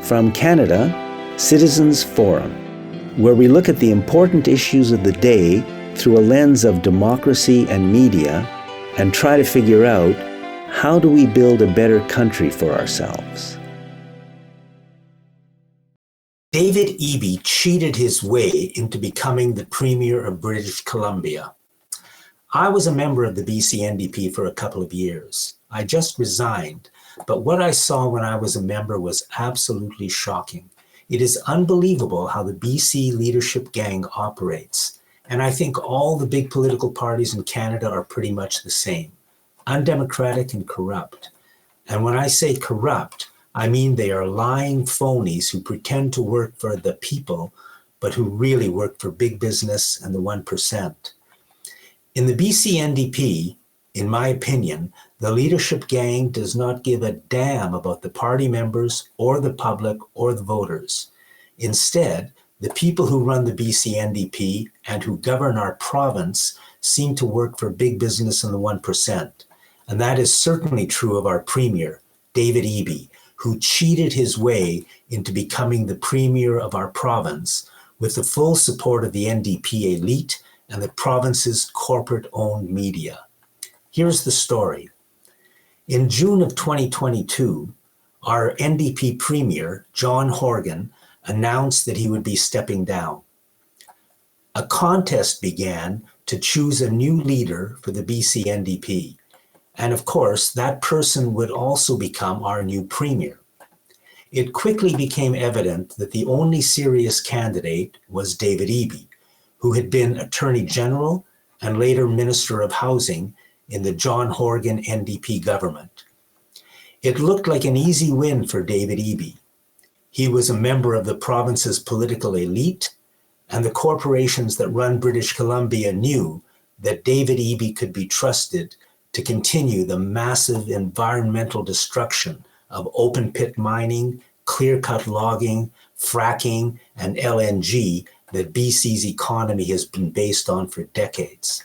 From Canada, Citizens Forum, where we look at the important issues of the day through a lens of democracy and media and try to figure out, how do we build a better country for ourselves? David Eby cheated his way into becoming the Premier of British Columbia. I was a member of the BC NDP for a couple of years. I just resigned, but what I saw when I was a member was absolutely shocking. It is unbelievable how the BC leadership gang operates, and I think all the big political parties in Canada are pretty much the same, undemocratic and corrupt. And when I say corrupt, I mean they are lying phonies who pretend to work for the people, but who really work for big business and the 1%. In the BC NDP, in my opinion, the leadership gang does not give a damn about the party members or the public or the voters. Instead, the people who run the BC NDP and who govern our province seem to work for big business and the 1%. And that is certainly true of our Premier, David Eby, who cheated his way into becoming the Premier of our province with the full support of the NDP elite and the province's corporate-owned media. Here's the story. In June of 2022, our NDP Premier, John Horgan, announced that he would be stepping down. A contest began to choose a new leader for the BC NDP. And of course, that person would also become our new Premier. It quickly became evident that the only serious candidate was David Eby, who had been Attorney General and later Minister of Housing in the John Horgan NDP government. It looked like an easy win for David Eby. He was a member of the province's political elite, and the corporations that run British Columbia knew that David Eby could be trusted to continue the massive environmental destruction of open pit mining, clear-cut logging, fracking, and LNG that BC's economy has been based on for decades.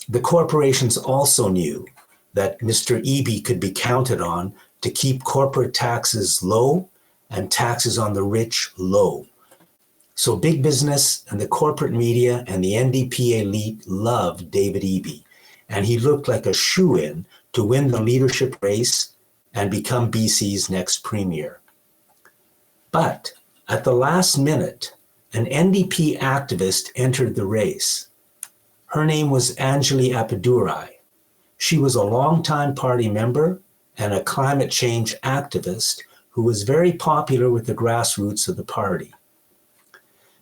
The corporations also knew that Mr. Eby could be counted on to keep corporate taxes low and taxes on the rich low. So big business and the corporate media and the NDP elite loved David Eby, and he looked like a shoo-in to win the leadership race and become BC's next Premier. But at the last minute, an NDP activist entered the race. Her name was Anjali Appadurai. She was a longtime party member and a climate change activist who was very popular with the grassroots of the party.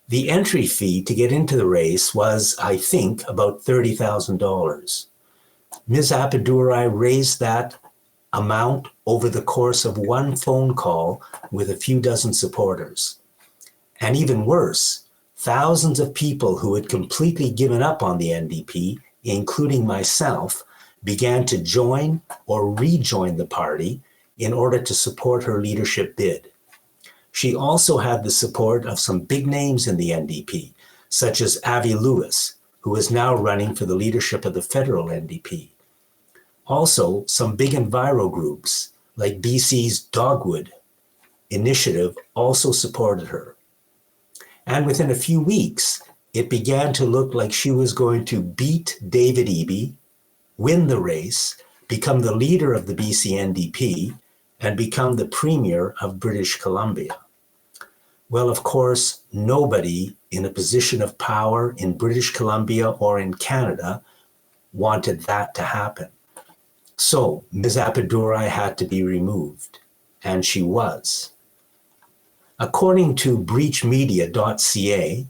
The entry fee to get into the race was, I think, about $30,000. Ms. Appadurai raised that amount over the course of one phone call with a few dozen supporters. And even worse, thousands of people who had completely given up on the NDP, including myself, began to join or rejoin the party in order to support her leadership bid. She also had the support of some big names in the NDP, such as Avi Lewis, who is now running for the leadership of the federal NDP. Also, some big enviro groups, like BC's Dogwood initiative, also supported her. And within a few weeks, it began to look like she was going to beat David Eby, win the race, become the leader of the BC NDP, and become the Premier of British Columbia. Well, of course, nobody in a position of power in British Columbia or in Canada wanted that to happen. So Ms. Appadurai had to be removed, and she was. According to breachmedia.ca,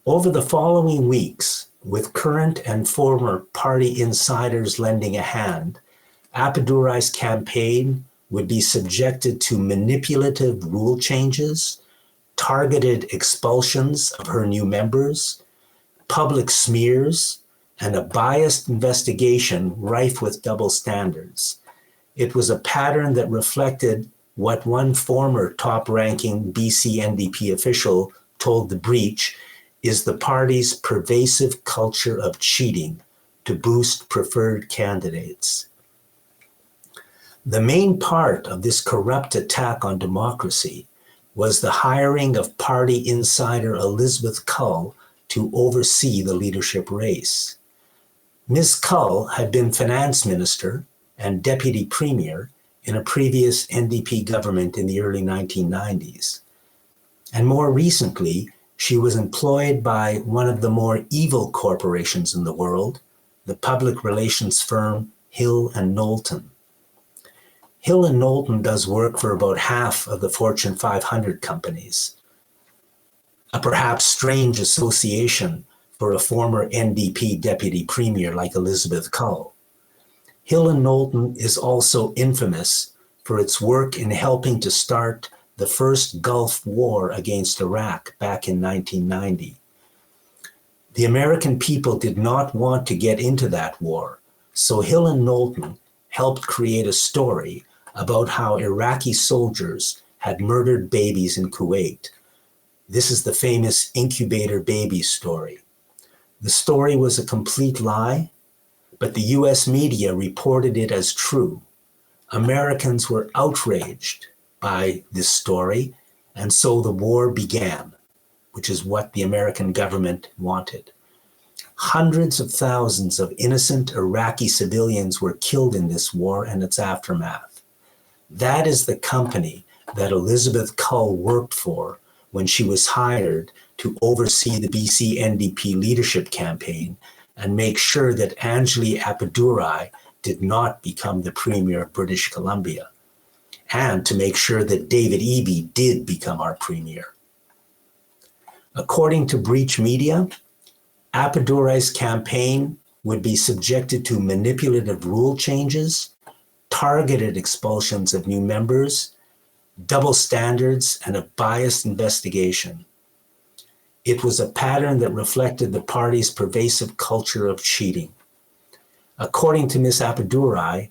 over the following weeks, with current and former party insiders lending a hand, Appadurai's campaign would be subjected to manipulative rule changes, targeted expulsions of her new members, public smears, and a biased investigation rife with double standards. It was a pattern that reflected what one former top-ranking BC NDP official told The Breach is the party's pervasive culture of cheating to boost preferred candidates. The main part of this corrupt attack on democracy was the hiring of party insider Elizabeth Cull to oversee the leadership race. Ms. Cull had been finance minister and deputy premier in a previous NDP government in the early 1990s. And more recently, she was employed by one of the more evil corporations in the world, the public relations firm Hill Knowlton. Hill Knowlton does work for about half of the Fortune 500 companies, a perhaps strange association for a former NDP deputy premier like Elizabeth Cull. Hill Knowlton is also infamous for its work in helping to start the first Gulf War against Iraq back in 1990. The American people did not want to get into that war, so Hill Knowlton helped create a story about how Iraqi soldiers had murdered babies in Kuwait. This is the famous Incubator Baby story. The story was a complete lie, but the US media reported it as true. Americans were outraged by this story, and so the war began, which is what the American government wanted. Hundreds of thousands of innocent Iraqi civilians were killed in this war and its aftermath. That is the company that Elizabeth Cull worked for when she was hired to oversee the BC NDP leadership campaign and make sure that Anjali Appadurai did not become the Premier of British Columbia, and to make sure that David Eby did become our Premier. According to Breach Media, Appadurai's campaign would be subjected to manipulative rule changes, targeted expulsions of new members, double standards, and a biased investigation. It was a pattern that reflected the party's pervasive culture of cheating. According to Ms. Appadurai,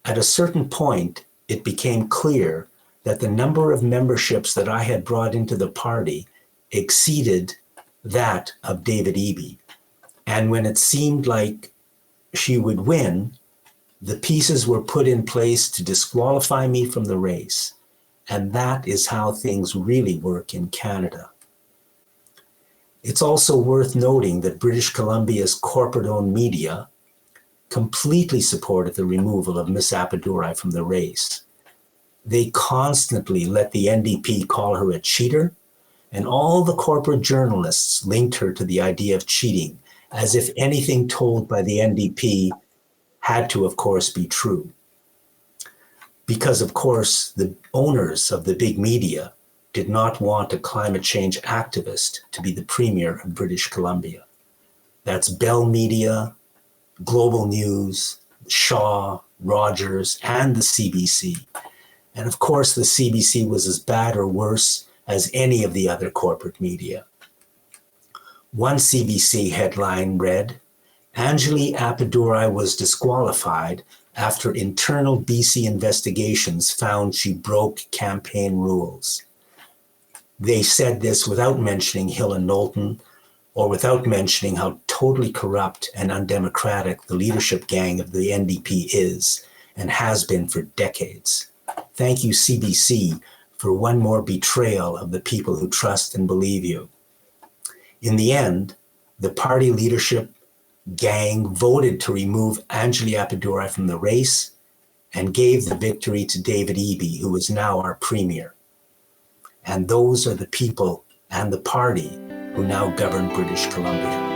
at a certain point, it became clear that the number of memberships that I had brought into the party exceeded that of David Eby. And when it seemed like she would win, the pieces were put in place to disqualify me from the race. And that is how things really work in Canada. It's also worth noting that British Columbia's corporate-owned media completely supported the removal of Ms. Appadurai from the race. They constantly let the NDP call her a cheater, and all the corporate journalists linked her to the idea of cheating, as if anything told by the NDP had to, of course, be true. Because, of course, the owners of the big media did not want a climate change activist to be the Premier of British Columbia. That's Bell Media, Global News, Shaw, Rogers, and the CBC. And of course, the CBC was as bad or worse as any of the other corporate media. One CBC headline read, Anjali Appadurai was disqualified after internal BC investigations found she broke campaign rules. They said this without mentioning Hill Knowlton or without mentioning how totally corrupt and undemocratic the leadership gang of the NDP is and has been for decades. Thank you, CBC, for one more betrayal of the people who trust and believe you. In the end, the party leadership gang voted to remove Anjali Appadurai from the race and gave the victory to David Eby, who is now our Premier. And those are the people and the party who now govern British Columbia.